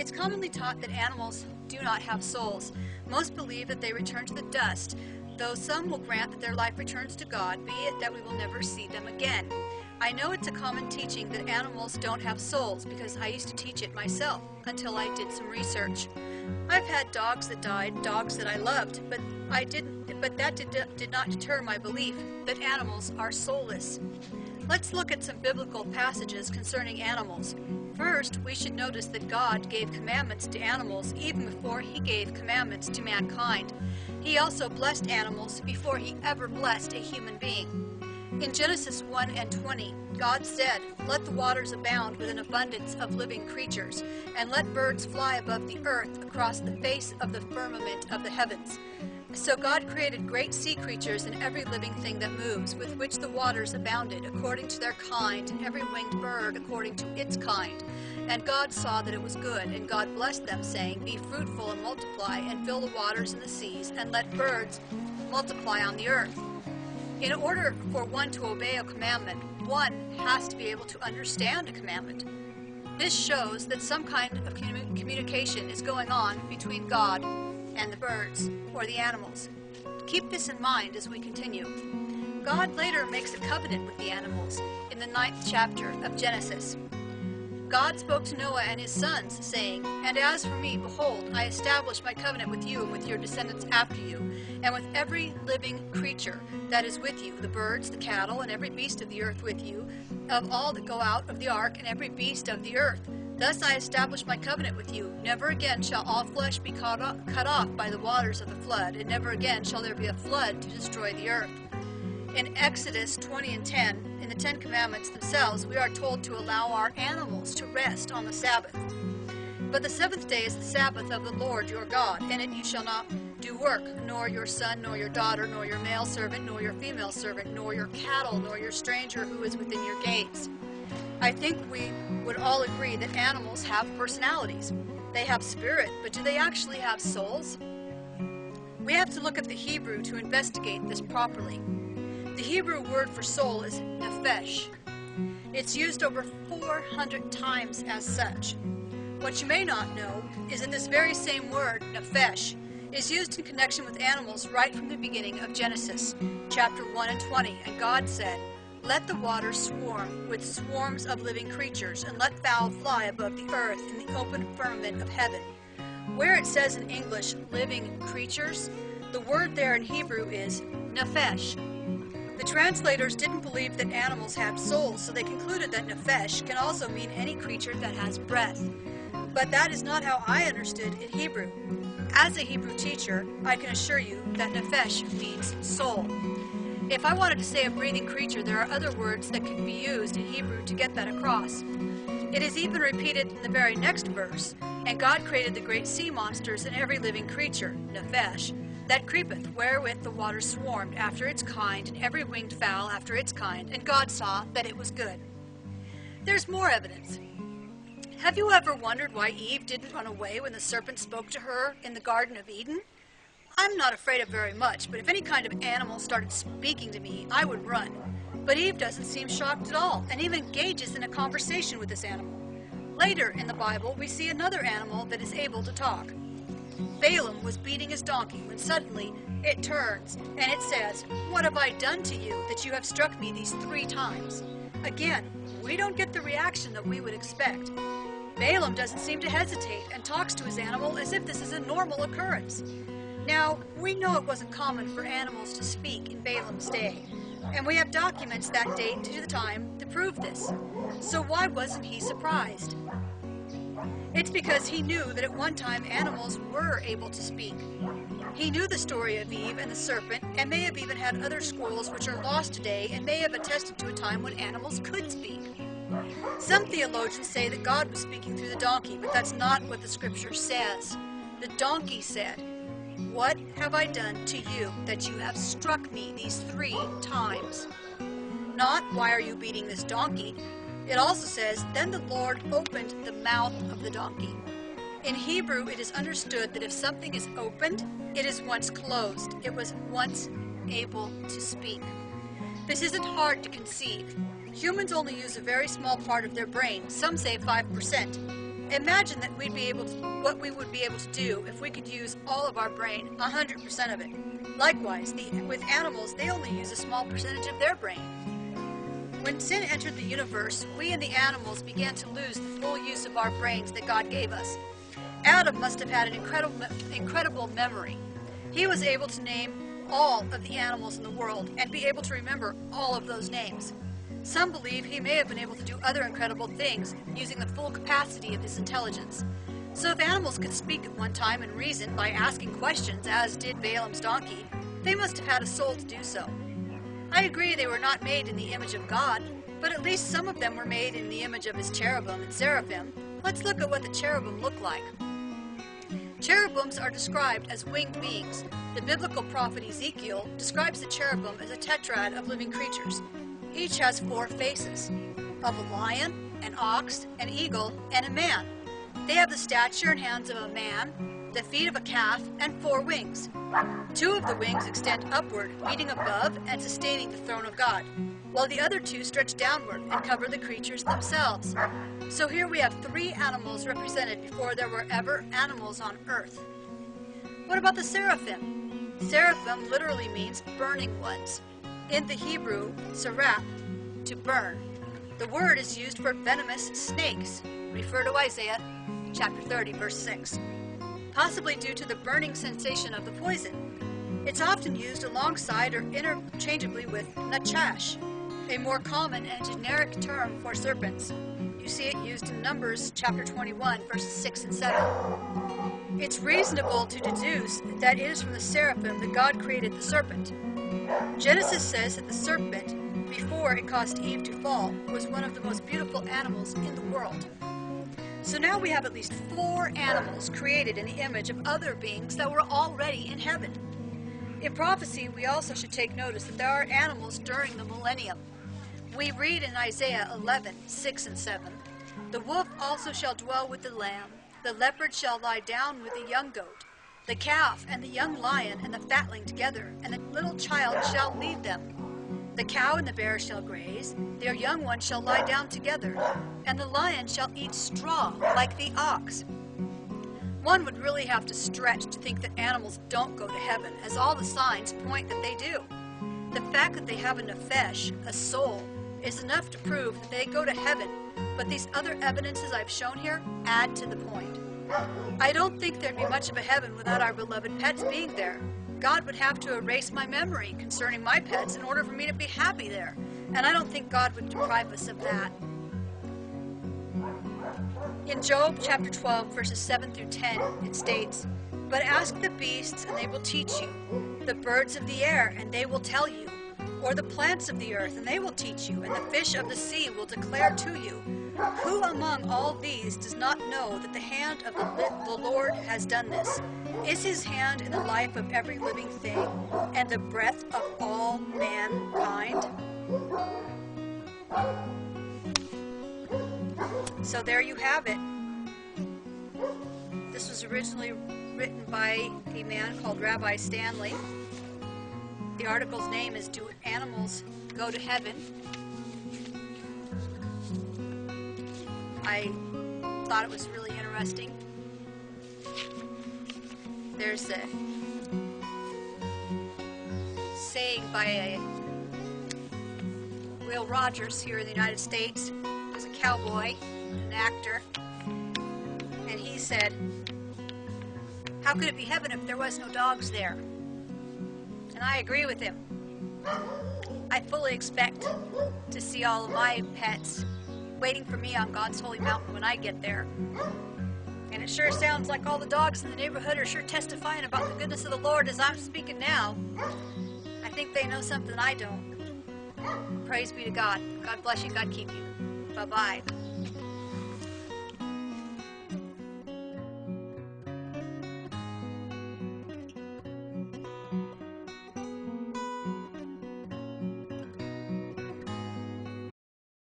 It's commonly taught that animals do not have souls. Most believe that they return to the dust, though some will grant that their life returns to God, be it that we will never see them again. I know it's a common teaching that animals don't have souls because I used to teach it myself until I did some research. I've had dogs that died, dogs that I loved, but that did not deter my belief that animals are soulless. Let's look at some biblical passages concerning animals. First, we should notice that God gave commandments to animals even before He gave commandments to mankind. He also blessed animals before He ever blessed a human being. In Genesis 1:20, God said, "Let the waters abound with an abundance of living creatures, and let birds fly above the earth across the face of the firmament of the heavens." So God created great sea creatures and every living thing that moves, with which the waters abounded according to their kind, and every winged bird according to its kind. And God saw that it was good, and God blessed them, saying, "Be fruitful and multiply, and fill the waters and the seas, and let birds multiply on the earth." In order for one to obey a commandment, one has to be able to understand a commandment. This shows that some kind of communication is going on between God and the birds, or the animals. Keep this in mind as we continue. God later makes a covenant with the animals in the 9th chapter of Genesis. God spoke to Noah and his sons, saying, "And as for me, behold, I establish my covenant with you and with your descendants after you, and with every living creature that is with you, the birds, the cattle, and every beast of the earth with you, of all that go out of the ark, and every beast of the earth. Thus I establish my covenant with you. Never again shall all flesh be cut off by the waters of the flood, and never again shall there be a flood to destroy the earth." In Exodus 20:10, in the Ten Commandments themselves, we are told to allow our animals to rest on the Sabbath. "But the seventh day is the Sabbath of the Lord your God. In it you shall not do work, nor your son, nor your daughter, nor your male servant, nor your female servant, nor your cattle, nor your stranger who is within your gates." I think we would all agree that animals have personalities. They have spirit, but do they actually have souls? We have to look at the Hebrew to investigate this properly. The Hebrew word for soul is nephesh. It's used over 400 times as such. What you may not know is that this very same word, nephesh, is used in connection with animals right from the beginning of Genesis, chapter 1:20, and God said, "Let the waters swarm with swarms of living creatures, and let fowl fly above the earth in the open firmament of heaven." Where it says in English, living creatures, the word there in Hebrew is nephesh. The translators didn't believe that animals had souls, so they concluded that nephesh can also mean any creature that has breath. But that is not how I understood in Hebrew. As a Hebrew teacher, I can assure you that nephesh means soul. If I wanted to say a breathing creature, there are other words that could be used in Hebrew to get that across. It is even repeated in the very next verse, "And God created the great sea monsters and every living creature, nephesh, that creepeth, wherewith the waters swarmed after its kind, and every winged fowl after its kind, and God saw that it was good." There's more evidence. Have you ever wondered why Eve didn't run away when the serpent spoke to her in the Garden of Eden? I'm not afraid of very much, but if any kind of animal started speaking to me, I would run. But Eve doesn't seem shocked at all, and even engages in a conversation with this animal. Later in the Bible, we see another animal that is able to talk. Balaam was beating his donkey when suddenly it turns, and it says, "What have I done to you that you have struck me these 3 times?" Again, we don't get the reaction that we would expect. Balaam doesn't seem to hesitate and talks to his animal as if this is a normal occurrence. Now, we know it wasn't common for animals to speak in Balaam's day, and we have documents that date to the time to prove this. So why wasn't he surprised? It's because he knew that at one time animals were able to speak. He knew the story of Eve and the serpent, and may have even had other scrolls which are lost today, and may have attested to a time when animals could speak. Some theologians say that God was speaking through the donkey, but that's not what the scripture says. The donkey said, "What have I done to you that you have struck me these 3 times?" Not, "Why are you beating this donkey?" It also says, "Then the Lord opened the mouth of the donkey." In Hebrew, it is understood that if something is opened, it is once closed. It was once able to speak. This isn't hard to conceive. Humans only use a very small part of their brain, some say 5%. Imagine that what we would be able to do if we could use all of our brain, 100% of it. Likewise, with animals, they only use a small percentage of their brain. When sin entered the universe, we and the animals began to lose the full use of our brains that God gave us. Adam must have had an incredible memory. He was able to name all of the animals in the world and be able to remember all of those names. Some believe he may have been able to do other incredible things using the full capacity of his intelligence. So if animals could speak at one time and reason by asking questions, as did Balaam's donkey, they must have had a soul to do so. I agree they were not made in the image of God, but at least some of them were made in the image of his cherubim and seraphim. Let's look at what the cherubim look like. Cherubims are described as winged beings. The biblical prophet Ezekiel describes the cherubim as a tetrad of living creatures. Each has 4 faces, of a lion, an ox, an eagle, and a man. They have the stature and hands of a man, the feet of a calf, and 4 wings. 2 of the wings extend upward, meeting above and sustaining the throne of God, while the other 2 stretch downward and cover the creatures themselves. So here we have 3 animals represented before there were ever animals on earth. What about the seraphim? Seraphim literally means burning ones. In the Hebrew, seraph, to burn. The word is used for venomous snakes. Refer to Isaiah chapter 30, verse 6. Possibly due to the burning sensation of the poison. It's often used alongside or interchangeably with nachash, a more common and generic term for serpents. You see it used in Numbers chapter 21, verses 6 and 7. It's reasonable to deduce that it is from the seraphim that God created the serpent. Genesis says that the serpent, before it caused Eve to fall, was one of the most beautiful animals in the world. So now we have at least 4 animals created in the image of other beings that were already in heaven. In prophecy, we also should take notice that there are animals during the millennium. We read in Isaiah 11, 6 and 7, "The wolf also shall dwell with the lamb, the leopard shall lie down with the young goat, the calf and the young lion and the fatling together, and the little child shall lead them. The cow and the bear shall graze, their young ones shall lie down together, and the lion shall eat straw like the ox." One would really have to stretch to think that animals don't go to heaven, as all the signs point that they do. The fact that they have a nefesh, a soul, is enough to prove that they go to heaven, but these other evidences I've shown here add to the point. I don't think there'd be much of a heaven without our beloved pets being there. God would have to erase my memory concerning my pets in order for me to be happy there, and I don't think God would deprive us of that. In Job chapter 12, verses 7 through 10, it states, "But ask the beasts, and they will teach you, the birds of the air, and they will tell you, or the plants of the earth, and they will teach you, and the fish of the sea will declare to you. Who among all these does not know that the hand of the Lord has done this? Is his hand in the life of every living thing, and the breath of all mankind?" So there you have it. This was originally written by a man called Rabbi Stanley. The article's name is "Do Animals Go to Heaven?" I thought it was really interesting. There's a saying by Will Rogers here in the United States. He was a cowboy, an actor, and he said, "How could it be heaven if there was no dogs there?" And I agree with him. I fully expect to see all of my pets waiting for me on God's holy mountain when I get there. And it sure sounds like all the dogs in the neighborhood are sure testifying about the goodness of the Lord as I'm speaking now. I think they know something I don't. Praise be to God. God bless you. God keep you. Bye-bye.